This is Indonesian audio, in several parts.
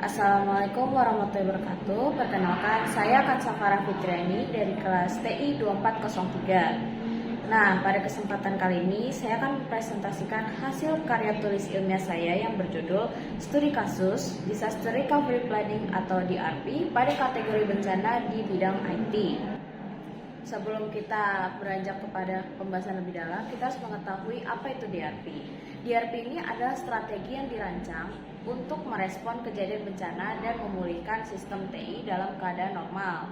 Assalamualaikum warahmatullahi wabarakatuh. Perkenalkan, saya Kansa Farah Fitriani dari kelas TI 2403. Nah, pada kesempatan kali ini saya akan mempresentasikan hasil karya tulis ilmiah saya yang berjudul Studi Kasus Disaster Recovery Planning atau DRP pada kategori bencana di bidang IT. Sebelum kita beranjak kepada pembahasan lebih dalam, kita harus mengetahui apa itu DRP. DRP ini adalah strategi yang dirancang untuk merespon kejadian bencana dan memulihkan sistem TI dalam keadaan normal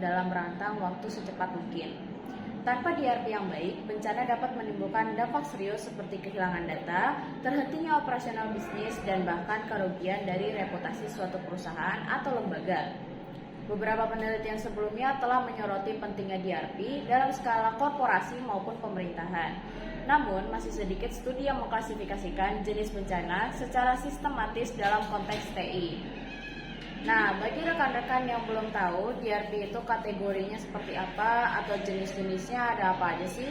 dalam rentang waktu secepat mungkin. Tanpa DRP yang baik, bencana dapat menimbulkan dampak serius seperti kehilangan data, terhentinya operasional bisnis, dan bahkan kerugian dari reputasi suatu perusahaan atau lembaga. Beberapa penelitian sebelumnya telah menyoroti pentingnya DRP dalam skala korporasi maupun pemerintahan. Namun, masih sedikit studi yang mengklasifikasikan jenis bencana secara sistematis dalam konteks TI. Nah, bagi rekan-rekan yang belum tahu DRP itu kategorinya seperti apa atau jenis-jenisnya ada apa aja sih?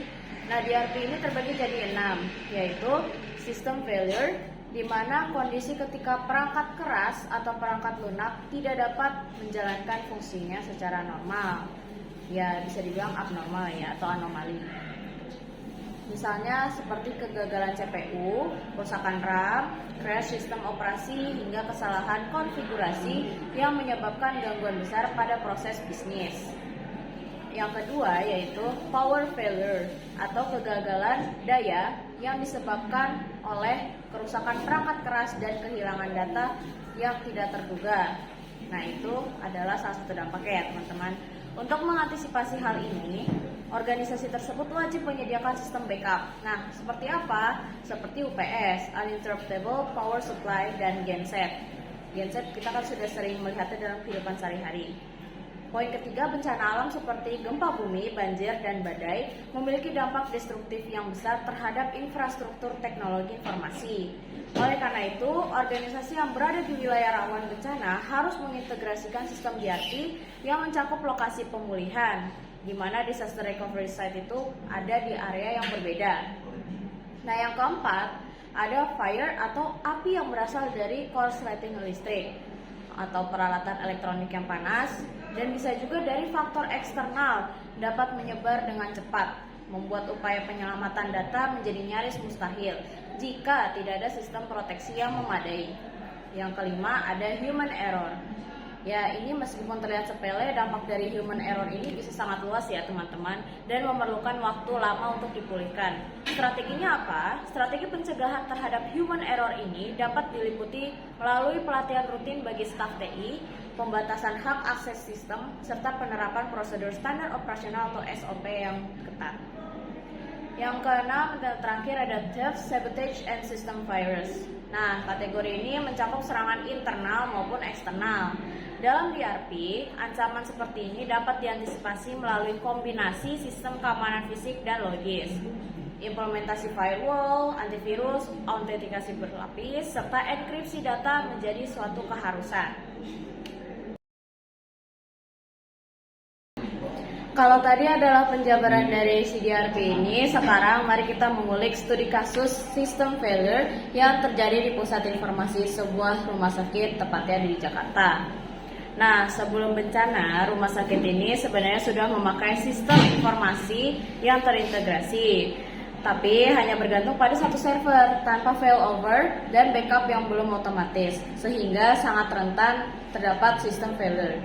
Nah, DRP ini terbagi jadi 6, yaitu System Failure, di mana kondisi ketika perangkat keras atau perangkat lunak tidak dapat menjalankan fungsinya secara normal. Ya, bisa dibilang abnormal ya atau anomali. Misalnya seperti kegagalan CPU, kerusakan RAM, crash sistem operasi, hingga kesalahan konfigurasi yang menyebabkan gangguan besar pada proses bisnis. Yang kedua yaitu power failure atau kegagalan daya yang disebabkan oleh kerusakan perangkat keras dan kehilangan data yang tidak terduga. Nah, itu adalah salah satu dampaknya ya teman-teman. Untuk mengantisipasi hal ini, organisasi tersebut wajib menyediakan sistem backup. Nah, seperti apa? Seperti UPS, Uninterruptible Power Supply, dan genset. Genset kita kan sudah sering melihatnya dalam kehidupan sehari-hari. Poin ketiga, bencana alam seperti gempa bumi, banjir, dan badai memiliki dampak destruktif yang besar terhadap infrastruktur teknologi informasi. Oleh karena itu, organisasi yang berada di wilayah rawan bencana harus mengintegrasikan sistem DRP yang mencakup lokasi pemulihan, di mana disaster recovery site itu ada di area yang berbeda. Nah, yang keempat, ada fire atau api yang berasal dari korsleting listrik atau peralatan elektronik yang panas, dan bisa juga dari faktor eksternal dapat menyebar dengan cepat, membuat upaya penyelamatan data menjadi nyaris mustahil jika tidak ada sistem proteksi yang memadai. Yang kelima, ada human error. Ya, ini meskipun terlihat sepele, dampak dari human error ini bisa sangat luas ya teman-teman, dan memerlukan waktu lama untuk dipulihkan. Strateginya apa? Strategi pencegahan terhadap human error ini dapat diliputi melalui pelatihan rutin bagi staf TI, pembatasan hak akses sistem, serta penerapan prosedur standar operasional atau SOP yang ketat. Yang keenam dan terakhir ada theft, sabotage, and system virus. Nah, kategori ini mencakup serangan internal maupun eksternal. Dalam DRP, ancaman seperti ini dapat diantisipasi melalui kombinasi sistem keamanan fisik dan logis, implementasi firewall, antivirus, autentikasi berlapis, serta enkripsi data menjadi suatu keharusan. Kalau tadi adalah penjabaran dari DRP ini, sekarang mari kita mengulik studi kasus system failure yang terjadi di pusat informasi sebuah rumah sakit tepatnya di Jakarta. Nah, sebelum bencana, rumah sakit ini sebenarnya sudah memakai sistem informasi yang terintegrasi, tapi hanya bergantung pada satu server tanpa failover dan backup yang belum otomatis, sehingga sangat rentan terdapat sistem failure.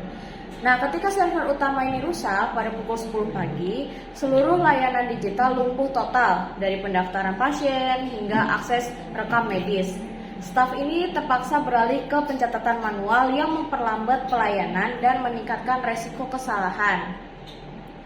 Nah, ketika server utama ini rusak pada pukul 10 pagi, seluruh layanan digital lumpuh total, dari pendaftaran pasien hingga akses rekam medis. Staf ini terpaksa beralih ke pencatatan manual yang memperlambat pelayanan dan meningkatkan resiko kesalahan.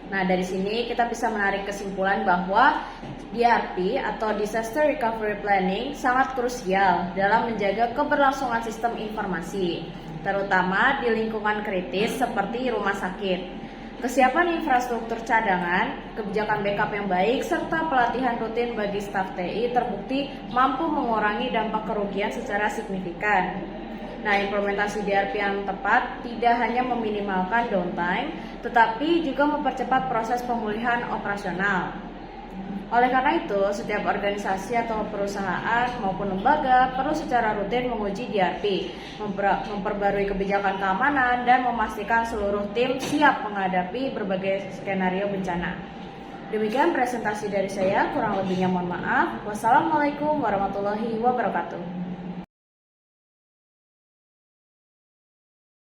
Nah, dari sini kita bisa menarik kesimpulan bahwa DRP atau Disaster Recovery Planning sangat krusial dalam menjaga keberlangsungan sistem informasi, terutama di lingkungan kritis seperti rumah sakit. Kesiapan infrastruktur cadangan, kebijakan backup yang baik, serta pelatihan rutin bagi staf TI terbukti mampu mengurangi dampak kerugian secara signifikan. Nah, implementasi DRP yang tepat tidak hanya meminimalkan downtime, tetapi juga mempercepat proses pemulihan operasional. Oleh karena itu, setiap organisasi atau perusahaan maupun lembaga perlu secara rutin menguji DRP, memperbarui kebijakan keamanan, dan memastikan seluruh tim siap menghadapi berbagai skenario bencana. Demikian presentasi dari saya, kurang lebihnya mohon maaf. Wassalamualaikum warahmatullahi wabarakatuh.